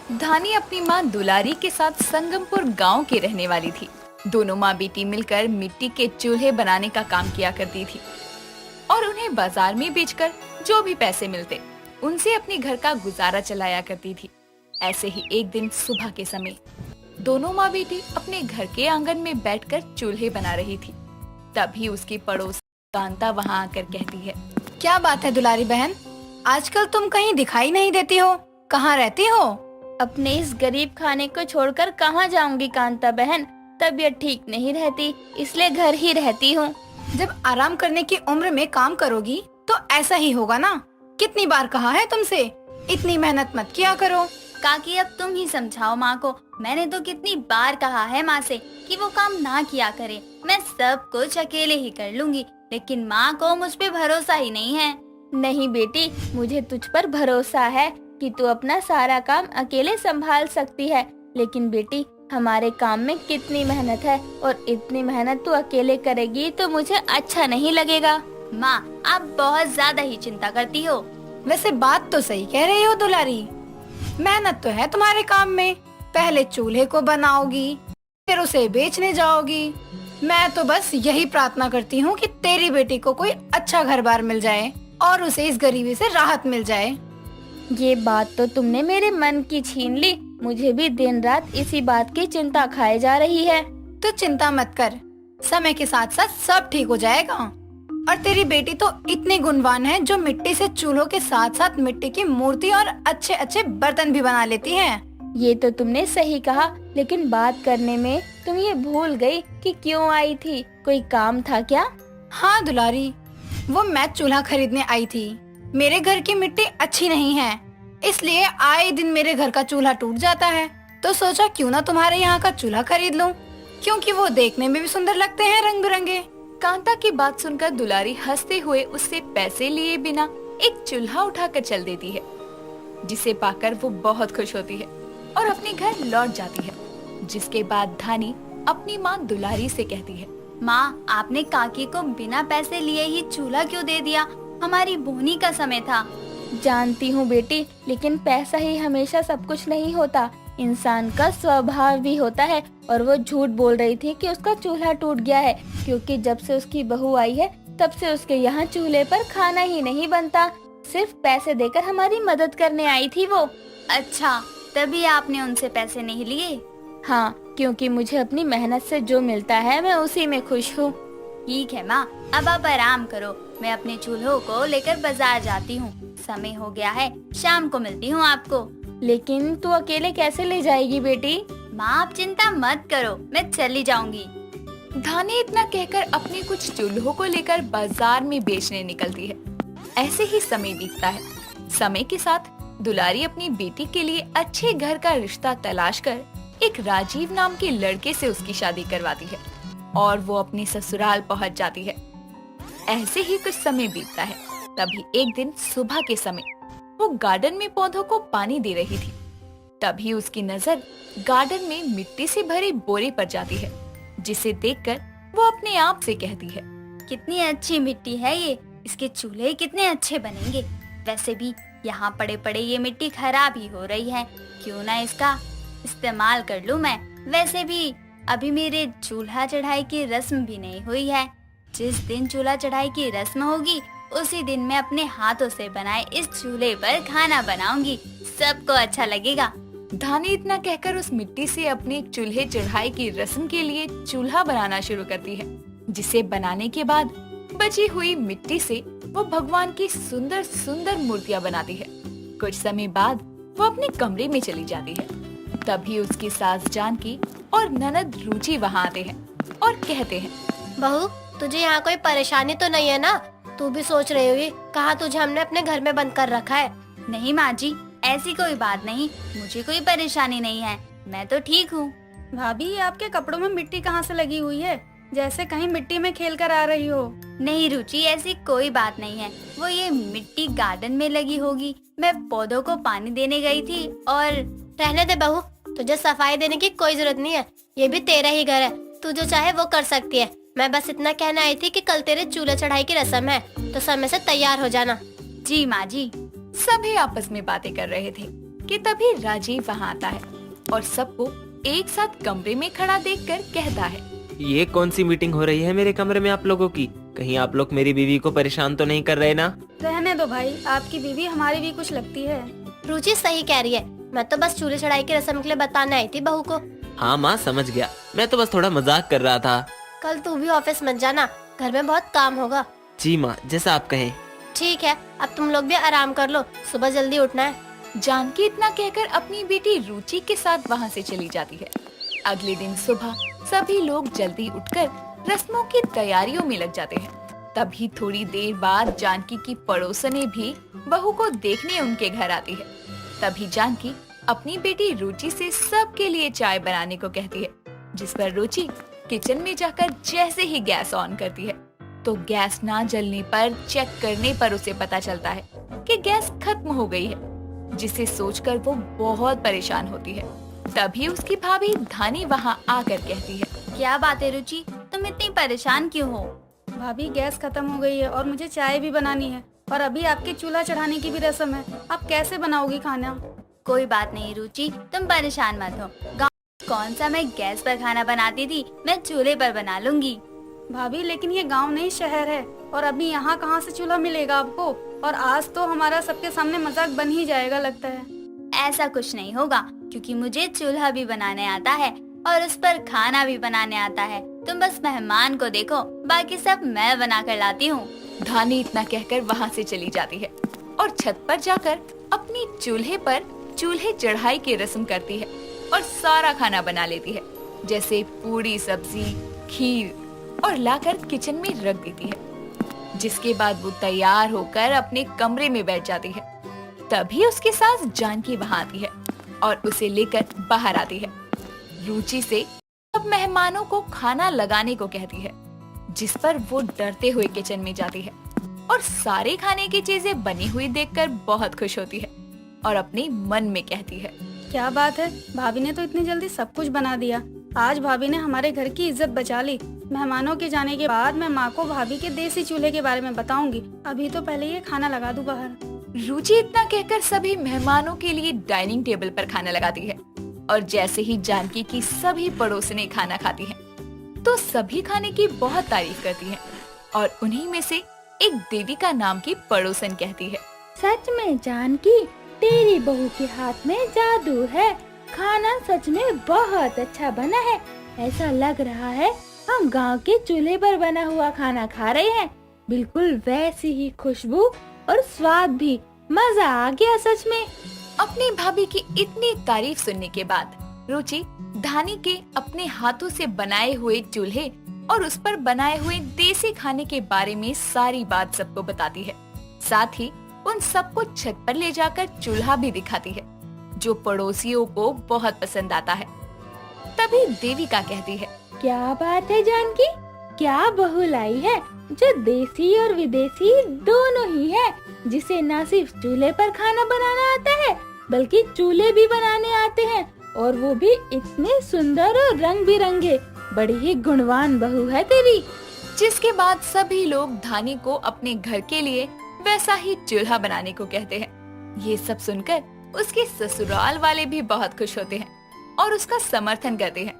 धानी अपनी माँ दुलारी के साथ संगमपुर गांव की रहने वाली थी। दोनों माँ बेटी मिलकर मिट्टी के चूल्हे बनाने का काम किया करती थी और उन्हें बाजार में बेचकर जो भी पैसे मिलते उनसे अपने घर का गुजारा चलाया करती थी। ऐसे ही एक दिन सुबह के समय दोनों माँ बेटी अपने घर के आंगन में बैठकर चूल्हे बना रही थी। तभी उसकी पड़ोस कांता वहाँ आकर कहती है, क्या बात है दुलारी बहन, आजकल तुम कहीं दिखाई नहीं देती हो, कहाँ रहती हो? अपने इस गरीब खाने को छोड़कर कहाँ जाऊंगी कांता बहन, तबीयत ठीक नहीं रहती इसलिए घर ही रहती हूँ। जब आराम करने की उम्र में काम करोगी तो ऐसा ही होगा ना। कितनी बार कहा है तुमसे, इतनी मेहनत मत किया करो। काकी अब तुम ही समझाओ माँ को। मैंने तो कितनी बार कहा है माँ से कि वो काम ना किया करे, मैं सब कुछ अकेले ही कर लूंगी, लेकिन माँ को मुझ पे भरोसा ही नहीं है। नहीं बेटी, मुझे तुझ पर भरोसा है कि तू अपना सारा काम अकेले संभाल सकती है, लेकिन बेटी हमारे काम में कितनी मेहनत है और इतनी मेहनत तू अकेले करेगी तो मुझे अच्छा नहीं लगेगा। माँ आप बहुत ज्यादा ही चिंता करती हो। वैसे बात तो सही कह रही हो दुलारी, मेहनत तो है तुम्हारे काम में। पहले चूल्हे को बनाओगी, फिर उसे बेचने जाओगी। मैं तो बस यही प्रार्थना करती हूँ कि तेरी बेटी को कोई अच्छा घर बार मिल जाए और उसे इस गरीबी से राहत मिल जाए। ये बात तो तुमने मेरे मन की छीन ली। मुझे भी दिन रात इसी बात की चिंता खाए जा रही है। तो चिंता मत कर, समय के साथ साथ सब ठीक हो जाएगा। और तेरी बेटी तो इतनी गुणवान है जो मिट्टी से चूल्हों के साथ साथ मिट्टी की मूर्ति और अच्छे अच्छे बर्तन भी बना लेती है। ये तो तुमने सही कहा, लेकिन बात करने में तुम ये भूल गई कि क्यों आई थी। कोई काम था क्या? हाँ दुलारी, वो मैं चूल्हा खरीदने आई थी। मेरे घर की मिट्टी अच्छी नहीं है, इसलिए आए दिन मेरे घर का चूल्हा टूट जाता है। तो सोचा क्यों ना तुम्हारे यहाँ का चूल्हा खरीद लूं, क्योंकि वो देखने में भी सुंदर लगते हैं, रंग बिरंगे। कांता की बात सुनकर दुलारी हंसते हुए उससे पैसे लिए बिना एक चूल्हा उठाकर चल देती है, जिसे पाकर वो बहुत खुश होती है और अपने घर लौट जाती है। जिसके बाद धानी अपनी माँ दुलारी से कहती है, माँ आपने काकी को बिना पैसे लिए ही चूल्हा क्यों दे दिया? हमारी बोनी का समय था। जानती हूँ बेटी, लेकिन पैसा ही हमेशा सब कुछ नहीं होता। इंसान का स्वभाव भी होता है। और वो झूठ बोल रही थी कि उसका चूल्हा टूट गया है, क्योंकि जब से उसकी बहू आई है तब से उसके यहाँ चूल्हे पर खाना ही नहीं बनता। सिर्फ पैसे देकर हमारी मदद करने आई थी वो। अच्छा, तभी आपने उनसे पैसे नहीं लिए? हाँ, क्योंकि मुझे अपनी मेहनत से जो मिलता है मैं उसी में खुश हूँ। ठीक है माँ, अब आप आराम करो। मैं अपने चूल्हों को लेकर बाजार जाती हूँ। समय हो गया है, शाम को मिलती हूँ आपको। लेकिन तू अकेले कैसे ले जाएगी बेटी? माँ आप चिंता मत करो, मैं चली जाऊंगी। धानी इतना कहकर अपने कुछ चूल्हों को लेकर बाजार में बेचने निकलती है। ऐसे ही समय बीतता है। समय के साथ दुलारी अपनी बेटी के लिए अच्छे घर का रिश्ता तलाश कर एक राजीव नाम के लड़के से उसकी शादी करवाती है और वो अपने ससुराल पहुंच जाती है। ऐसे ही कुछ समय बीतता है। तभी एक दिन सुबह के समय वो गार्डन में पौधों को पानी दे रही थी। तभी उसकी नजर गार्डन में मिट्टी से भरी बोरी पर जाती है, जिसे देखकर वो अपने आप से कहती है, कितनी अच्छी मिट्टी है ये, इसके चूल्हे कितने अच्छे बनेंगे। वैसे भी यहाँ पड़े पड़े ये मिट्टी खराब ही हो रही है, क्यों ना इसका इस्तेमाल कर लूँ मैं। वैसे भी अभी मेरे चूल्हा चढ़ाई की रस्म भी नहीं हुई है। जिस दिन चूल्हा चढ़ाई की रस्म होगी उसी दिन मैं अपने हाथों से बनाए इस चूल्हे पर खाना बनाऊंगी, सबको अच्छा लगेगा। धानी इतना कहकर उस मिट्टी से अपने चूल्हे चढ़ाई की रस्म के लिए चूल्हा बनाना शुरू करती है, जिसे बनाने के बाद बची हुई मिट्टी से वो भगवान की सुंदर सुंदर मूर्तियाँ बनाती है। कुछ समय बाद वो अपने कमरे में चली जाती है। तभी उसकी सास जानकी और ननद रुचि वहाँ आते हैं और कहते हैं, बहू तुझे यहाँ कोई परेशानी तो नहीं है ना? तू भी सोच रही होगी कहाँ तुझे हमने अपने घर में बंद कर रखा है। नहीं माँ जी, ऐसी कोई बात नहीं, मुझे कोई परेशानी नहीं है, मैं तो ठीक हूँ। भाभी आपके कपड़ों में मिट्टी कहाँ से लगी हुई है, जैसे कहीं मिट्टी में खेल कर आ रही हो। नहीं रुचि, ऐसी कोई बात नहीं है, वो ये मिट्टी गार्डन में लगी होगी। मैं पौधों को पानी देने गई थी और रहने दे बहू, तुझे सफाई देने की कोई जरूरत नहीं है, ये भी तेरा ही घर है, तू जो चाहे वो कर सकती है। मैं बस इतना कहने आई थी कि कल तेरे चूल्हे चढ़ाई की रस्म है, तो समय से तैयार हो जाना। जी माँ जी। सभी आपस में बातें कर रहे थे। कि तभी राजीव वहाँ आता है और सबको एक साथ कमरे में खड़ा देखकर कहता है, ये कौन सी मीटिंग हो रही है मेरे कमरे में आप लोगों की? कहीं आप लोग मेरी बीवी को परेशान तो नहीं कर रहे ना? रहने दो भाई, आपकी बीवी हमारी भी कुछ लगती है। रुचि सही कह रही है, मैं तो बस चूल्हे चढ़ाई की रस्म के लिए बताने आई थी बहू को। हाँ माँ समझ गया, मैं तो बस थोड़ा मजाक कर रहा था। कल तू भी ऑफिस मत जाना, घर में बहुत काम होगा। जी माँ, जैसा आप कहें। ठीक है, अब तुम लोग भी आराम कर लो, सुबह जल्दी उठना है। जानकी इतना कहकर अपनी बेटी रुचि के साथ वहाँ से चली जाती है। अगले दिन सुबह सभी लोग जल्दी उठकर रस्मों की तैयारियों में लग जाते हैं। तभी थोड़ी देर बाद जानकी की पड़ोसने भी बहू को देखने उनके घर आती है। तभी जानकी अपनी बेटी रुचि से सबके लिए चाय बनाने को कहती है, जिस पर रुचि किचन में जाकर जैसे ही गैस ऑन करती है तो गैस ना जलने पर चेक करने पर उसे पता चलता है कि गैस खत्म हो गई है, जिसे सोचकर वो बहुत परेशान होती है। तभी उसकी भाभी धानी वहाँ आकर कहती है, क्या बात है रुचि, तुम इतनी परेशान क्यों हो? भाभी गैस खत्म हो गई है और मुझे चाय भी बनानी है और अभी आपके चूल्हा चढ़ाने की भी रस्म है। आप कैसे बनाओगी खाना? कोई बात नहीं रुचि, तुम परेशान मत हो। गाँव कौन सा मैं गैस पर खाना बनाती थी, मैं चूल्हे पर बना लूंगी। भाभी लेकिन ये गांव नहीं शहर है और अभी यहाँ कहाँ से चूल्हा मिलेगा आपको? और आज तो हमारा सबके सामने मजाक बन ही जाएगा लगता है। ऐसा कुछ नहीं होगा, क्योंकि मुझे चूल्हा भी बनाने आता है और उस पर खाना भी बनाने आता है। तुम बस मेहमान को देखो, बाकी सब मैं बना कर लाती हूँ। धानी इतना कहकर वहाँ से चली जाती है और छत पर जाकर अपनी चूल्हे पर चूल्हे चढ़ाई की रस्म करती है और सारा खाना बना लेती है, जैसे पूरी, सब्जी, खीर, और लाकर किचन में रख देती है। जिसके बाद वो तैयार होकर अपने कमरे में बैठ जाती है। तभी उसकी सास जानकी वहाँ आती है और उसे लेकर बाहर आती है। रुचि से अब मेहमानों को खाना लगाने को कहती है, जिस पर वो डरते हुए किचन में जाती है और सारे खाने की चीजें बनी हुई देखकर बहुत खुश होती है और अपने मन में कहती है, क्या बात है, भाभी ने तो इतनी जल्दी सब कुछ बना दिया। आज भाभी ने हमारे घर की इज्जत बचा ली। मेहमानों के जाने के बाद मैं माँ को भाभी के देसी चूल्हे के बारे में बताऊंगी। अभी तो पहले ये खाना लगा दूं बाहर। रुचि इतना कहकर सभी मेहमानों के लिए डाइनिंग टेबल पर खाना लगाती है और जैसे ही जानकी की सभी पड़ोसने खाना खाती हैं, तो सभी खाने की बहुत तारीफ करती हैं और उन्हीं में से एक देविका नाम की पड़ोसन कहती है, सच में जानकी, तेरी बहू के हाथ में जादू है। खाना सच में बहुत अच्छा बना है। ऐसा लग रहा है हम गांव के चूल्हे पर बना हुआ खाना खा रहे हैं। बिल्कुल वैसी ही खुशबू और स्वाद भी। मजा आ गया सच में। अपनी भाभी की इतनी तारीफ सुनने के बाद रुचि धानी के अपने हाथों से बनाए हुए चूल्हे और उस पर बनाए हुए देसी खाने के बारे में सारी बात सबको बताती है। साथ ही उन सबको छत पर ले जाकर चूल्हा भी दिखाती है, जो पड़ोसियों को बहुत पसंद आता है। तभी देविका कहती है, क्या बात है जानकी, क्या बहू लाई है जो देसी और विदेशी दोनों ही है, जिसे न सिर्फ चूल्हे पर खाना बनाना आता है बल्कि चूल्हे भी बनाने आते हैं, और वो भी इतने सुंदर और रंग बिरंगे। बड़ी ही गुणवान बहू है तेरी। जिसके बाद सभी लोग धानी को अपने घर के लिए वैसा ही चूल्हा बनाने को कहते हैं। ये सब सुनकर उसके ससुराल वाले भी बहुत खुश होते हैं और उसका समर्थन करते हैं।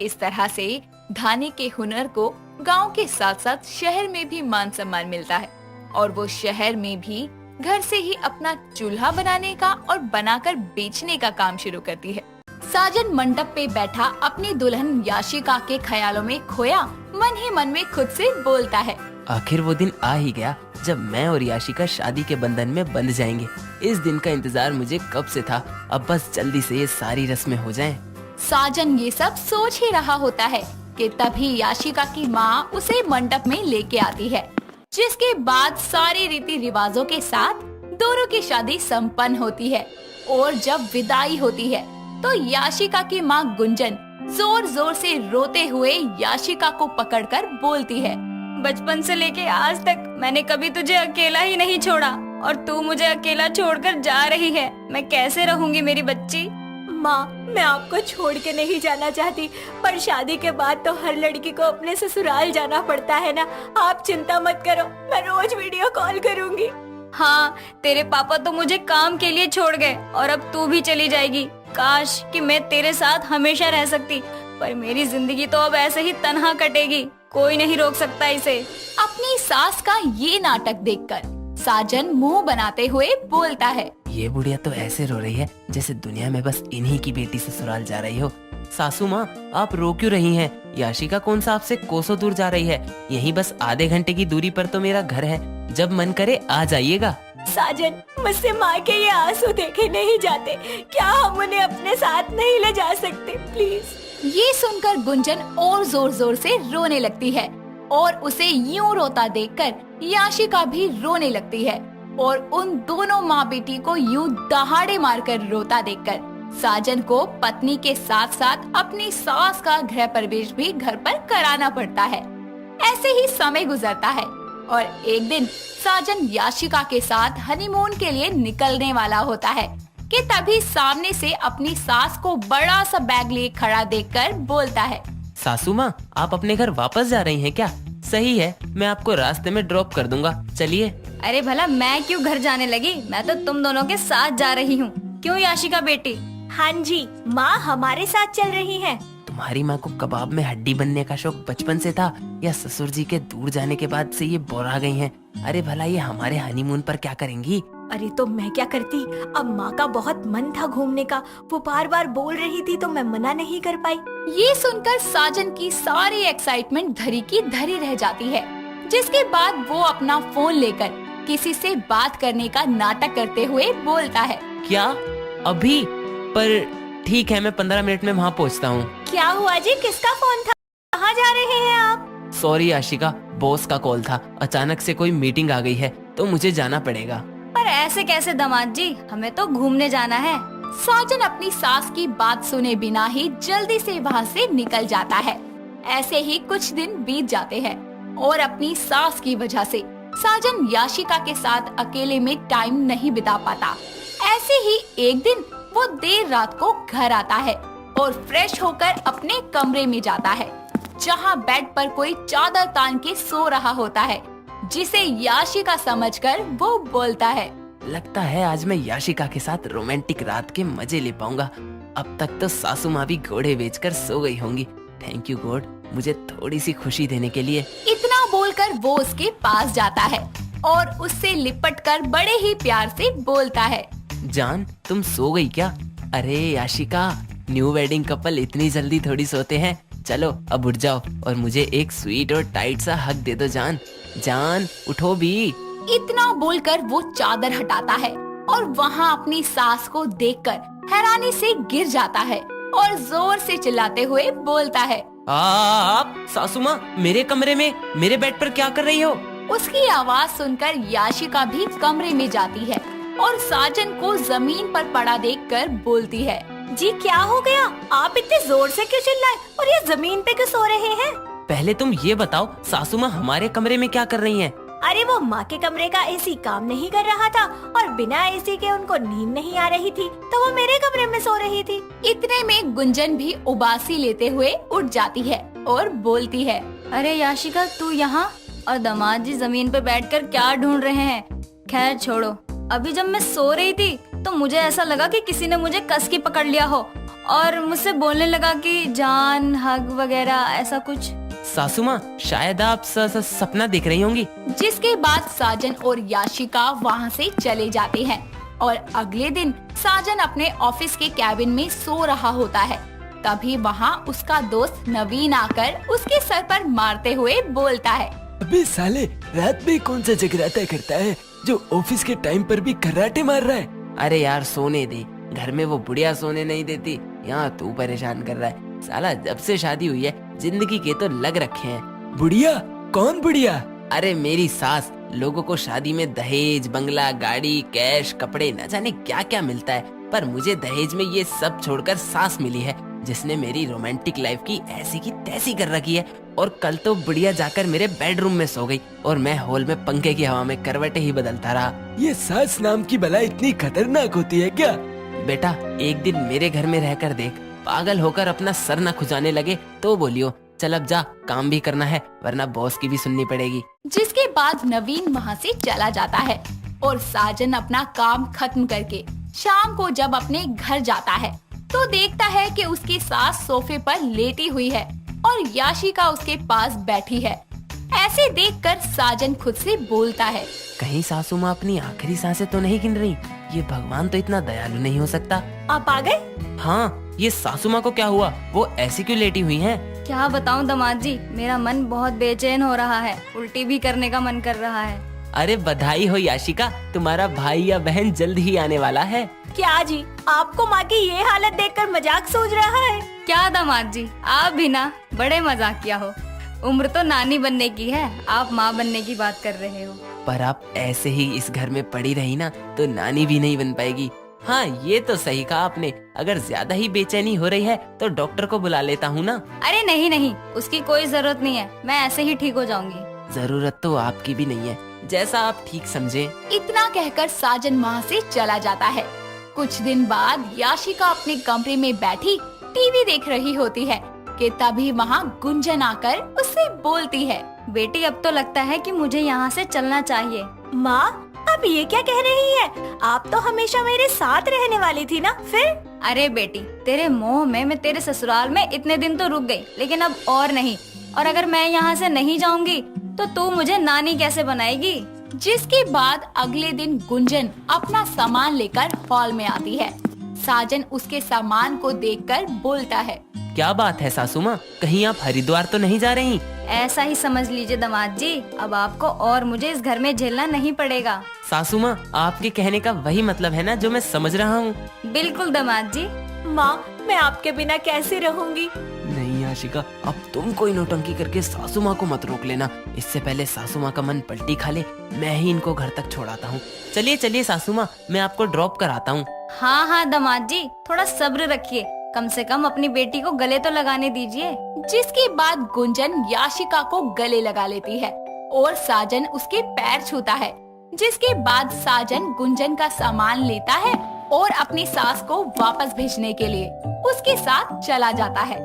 इस तरह से धानी के हुनर को गांव के साथ साथ शहर में भी मान सम्मान मिलता है और वो शहर में भी घर से ही अपना चूल्हा बनाने का और बनाकर बेचने का काम शुरू करती है। साजन मंडप पे बैठा अपनी दुल्हन याशिका के ख्यालों में खोया मन ही मन में खुद से बोलता है, आखिर वो दिन आ ही गया जब मैं और याशिका शादी के बंधन में बंध जाएंगे। इस दिन का इंतजार मुझे कब से था। अब बस जल्दी से ये सारी रस्में हो जाएं। साजन ये सब सोच ही रहा होता है कि तभी याशिका की माँ उसे मंडप में लेके आती है, जिसके बाद सारे रीति रिवाजों के साथ दोनों की शादी संपन्न होती है। और जब विदाई होती है तो याशिका की माँ गुंजन जोर जोर से रोते हुए याशिका को पकड़कर बोलती है, बचपन से लेके आज तक मैंने कभी तुझे अकेला ही नहीं छोड़ा और तू मुझे अकेला छोड़कर जा रही है। मैं कैसे रहूंगी मेरी बच्ची? माँ, मैं आपको छोड़ के नहीं जाना चाहती, पर शादी के बाद तो हर लड़की को अपने ससुराल जाना पड़ता है ना। आप चिंता मत करो, मैं रोज वीडियो कॉल करूंगी। हाँ, तेरे पापा तो मुझे काम के लिए छोड़ गए और अब तू भी चली जाएगी। काश कि मैं तेरे साथ हमेशा रह सकती, पर मेरी जिंदगी तो अब ऐसे ही तन्हा कटेगी। कोई नहीं रोक सकता इसे। अपनी सास का ये नाटक देखकर साजन मुंह बनाते हुए बोलता है। ये बुढ़िया तो ऐसे रो रही है जैसे दुनिया में बस इन्हीं की बेटी ससुराल जा रही हो। सासू माँ, आप रो क्यों रही हैं? याशिका कौन सा आपसे कोसों दूर जा रही है? यहीं बस आधे घंटे की दूरी पर तो मेरा घर है, जब मन करे आ जाइएगा। साजन, मुझसे माँ के ये आंसू देखे नहीं जाते। क्या हम उन्हें अपने साथ नहीं ले जा सकते प्लीज? ये सुनकर गुंजन और जोर जोर से रोने लगती है और उसे यूं रोता देखकर याशिका भी रोने लगती है। और उन दोनों माँ बेटी को यूं दहाड़े मारकर रोता देखकर साजन को पत्नी के साथ साथ अपनी सास का गृह प्रवेश भी घर पर कराना पड़ता है। ऐसे ही समय गुजरता है और एक दिन साजन याशिका के साथ हनीमून के लिए निकलने वाला होता है कि तभी सामने से अपनी सास को बड़ा सा बैग लिए खड़ा देखकर बोलता है। सासू माँ, आप अपने घर वापस जा रही हैं क्या? सही है, मैं आपको रास्ते में ड्रॉप कर दूंगा, चलिए। अरे भला मैं क्यों घर जाने लगी? मैं तो तुम दोनों के साथ जा रही हूँ। क्यों याशिका बेटी? हाँ जी, माँ हमारे साथ चल रही है। तुम्हारी माँ को कबाब में हड्डी बनने का शौक बचपन से था या ससुर जी के दूर जाने के बाद से ये बोरा गई हैं? अरे भला ये हमारे हनीमून पर क्या करेंगी? अरे तो मैं क्या करती, अब माँ का बहुत मन था घूमने का, वो बार बार बोल रही थी तो मैं मना नहीं कर पाई। ये सुनकर साजन की सारी एक्साइटमेंट धरी की धरी रह जाती है, जिसके बाद वो अपना फोन लेकर किसी से बात करने का नाटक करते हुए बोलता है। क्या अभी? पर ठीक है, मैं 15 मिनट में वहाँ पहुँचता हूँ। क्या हुआ जी, किसका फोन था? कहाँ जा रहे हैं आप? सॉरी याशिका, बॉस का कॉल था। अचानक से कोई मीटिंग आ गई है तो मुझे जाना पड़ेगा। पर ऐसे कैसे दामाद जी, हमें तो घूमने जाना है। साजन अपनी सास की बात सुने बिना ही जल्दी से वहाँ से निकल जाता है। ऐसे ही कुछ दिन बीत जाते हैं और अपनी सास की वजह से साजन याशिका के साथ अकेले में टाइम नहीं बिता पाता। ऐसे ही एक दिन वो देर रात को घर आता है और फ्रेश होकर अपने कमरे में जाता है, जहाँ बेड पर कोई चादर तान के सो रहा होता है, जिसे याशिका समझकर वो बोलता है। लगता है आज मैं याशिका के साथ रोमांटिक रात के मजे ले पाऊंगा। अब तक तो सासू माँ भी घोड़े बेचकर सो गई होंगी। थैंक यू गॉड, मुझे थोड़ी सी खुशी देने के लिए। इतना बोलकर वो उसके पास जाता है और उससे लिपटकर बड़े ही प्यार से बोलता है। जान, तुम सो गई क्या? अरे याशिका, न्यू वेडिंग कपल इतनी जल्दी थोड़ी सोते हैं। चलो अब उठ जाओ और मुझे एक स्वीट और टाइट सा हक दे दो जान। जान उठो भी। इतना बोलकर वो चादर हटाता है और वहाँ अपनी सास को देखकर हैरानी से गिर जाता है और जोर से चिल्लाते हुए बोलता है। आप सासू माँ, मेरे कमरे में मेरे बेड पर क्या कर रही हो? उसकी आवाज सुनकर याशिका भी कमरे में जाती है और साजन को जमीन पर पड़ा देखकर बोलती है। जी क्या हो गया, आप इतने जोर से क्यों चिल्लाए और ये जमीन पे क्यों सो रहे हैं? पहले तुम ये बताओ, सासू माँ हमारे कमरे में क्या कर रही हैं? अरे वो माँ के कमरे का एसी काम नहीं कर रहा था और बिना एसी के उनको नींद नहीं आ रही थी, तो वो मेरे कमरे में सो रही थी। इतने में गुंजन भी उबासी लेते हुए उठ जाती है और बोलती है। अरे याशिका, तू यहाँ और दामाद जी जमीन पे बैठकर क्या ढूंढ रहे हैं? खैर छोड़ो, अभी जब मैं सो रही थी तो मुझे ऐसा लगा कि किसी ने मुझे कस के पकड़ लिया हो और मुझसे बोलने लगा कि जान, हग वगैरह ऐसा कुछ। सासू माँ, शायद आप सपना देख रही होंगी। जिसके बाद साजन और याशिका वहाँ से चले जाते हैं और अगले दिन साजन अपने ऑफिस के कैबिन में सो रहा होता है। तभी वहाँ उसका दोस्त नवीन आकर उसके सर पर मारते हुए बोलता है। अबे साले, रात में कौन सा जगराता करता है जो ऑफिस के टाइम पर भी कराटे मार रहा है? अरे यार सोने दे, घर में वो बुढ़िया सोने नहीं देती, यहाँ तू परेशान कर रहा है। साला जब से शादी हुई है जिंदगी के तो लग रखे हैं। बुढ़िया? कौन बुढ़िया? अरे मेरी सास। लोगों को शादी में दहेज, बंगला, गाड़ी, कैश, कपड़े, न जाने क्या क्या मिलता है, पर मुझे दहेज में ये सब छोड़कर सास मिली है जिसने मेरी रोमांटिक लाइफ की ऐसी की तैसी कर रखी है। और कल तो बुढ़िया जाकर मेरे बेडरूम में सो गई और मैं हॉल में पंखे की हवा में करवटें ही बदलता रहा। ये सास नाम की बला इतनी खतरनाक होती है क्या? बेटा एक दिन मेरे घर में रहकर देख, पागल होकर अपना सर न खुजाने लगे तो बोलियो। चल अब जा, काम भी करना है वरना बॉस की भी सुननी पड़ेगी। जिसके बाद नवीन वहाँ से चला जाता है और साजन अपना काम खत्म करके शाम को जब अपने घर जाता है तो देखता है कि उसकी सास सोफे पर लेटी हुई है और याशिका उसके पास बैठी है। ऐसे देखकर साजन खुद से बोलता है, कहीं सासू माँ अपनी आखिरी सांसें तो नहीं गिन रही? ये भगवान तो इतना दयालु नहीं हो सकता। आप आ गए? हाँ, ये सासू माँ को क्या हुआ? वो ऐसी क्यों लेटी हुई हैं? क्या बताऊं दामाद जी, मेरा मन बहुत बेचैन हो रहा है, उल्टी भी करने का मन कर रहा है। अरे बधाई हो याशिका, तुम्हारा भाई या बहन जल्द ही आने वाला है। क्या जी, आपको माँ की ये हालत देखकर मजाक सूझ रहा है? क्या दामाद जी, आप भी ना बड़े मजाकिया हो। उम्र तो नानी बनने की है, आप माँ बनने की बात कर रहे हो। पर आप ऐसे ही इस घर में पड़ी रही ना तो नानी भी नहीं बन पाएगी। हाँ, ये तो सही कहा आपने। अगर ज्यादा ही बेचैनी हो रही है तो डॉक्टर को बुला लेता हूँ ना। अरे नहीं नहीं, उसकी कोई जरूरत नहीं है, मैं ऐसे ही ठीक हो जाऊंगी। जरूरत तो आपकी भी नहीं है, जैसा आप ठीक समझे। इतना कहकर साजन वहाँ से चला जाता है। कुछ दिन बाद याशिका अपने कमरे में बैठी टीवी देख रही होती है कि तभी वहाँ गुंजन आकर उससे बोलती है, बेटी अब तो लगता है कि मुझे यहाँ से चलना चाहिए। माँ, आप ये क्या कह रही हैं? आप तो हमेशा मेरे साथ रहने वाली थी ना। फिर? अरे बेटी, तेरे मोह में मैं तेरे ससुराल में इतने दिन तो रुक गई, लेकिन अब और नहीं। और अगर मैं यहाँ से नहीं जाऊंगी तो तू मुझे नानी कैसे बनाएगी? जिसके बाद अगले दिन गुंजन अपना सामान लेकर हॉल में आती है। साजन उसके सामान को देखकर बोलता है, क्या बात है सासू माँ, कहीं आप हरिद्वार तो नहीं जा रही? ऐसा ही समझ लीजिए दामाद जी, अब आपको और मुझे इस घर में झेलना नहीं पड़ेगा। सासू माँ, आपके कहने का वही मतलब है ना जो मैं समझ रहा हूँ। बिल्कुल दामाद जी। माँ, मैं आपके बिना कैसे रहूंगी? नहीं याशिका, अब तुम कोई नौटंकी करके सासू माँ को मत रोक लेना। इससे पहले सासू माँ का मन पलटी खा ले, मैं ही इनको घर तक छोड़ाता हूँ। चलिए चलिए सासू माँ, मैं आपको ड्रॉप कराता हूँ। हाँ हाँ दामाद जी, थोड़ा सब्र रखिए, कम से कम अपनी बेटी को गले तो लगाने दीजिए। जिसके बाद गुंजन याशिका को गले लगा लेती है और साजन उसके पैर छूता है। जिसके बाद साजन गुंजन का सामान लेता है और अपनी सास को वापस भेजने के लिए उसके साथ चला जाता है।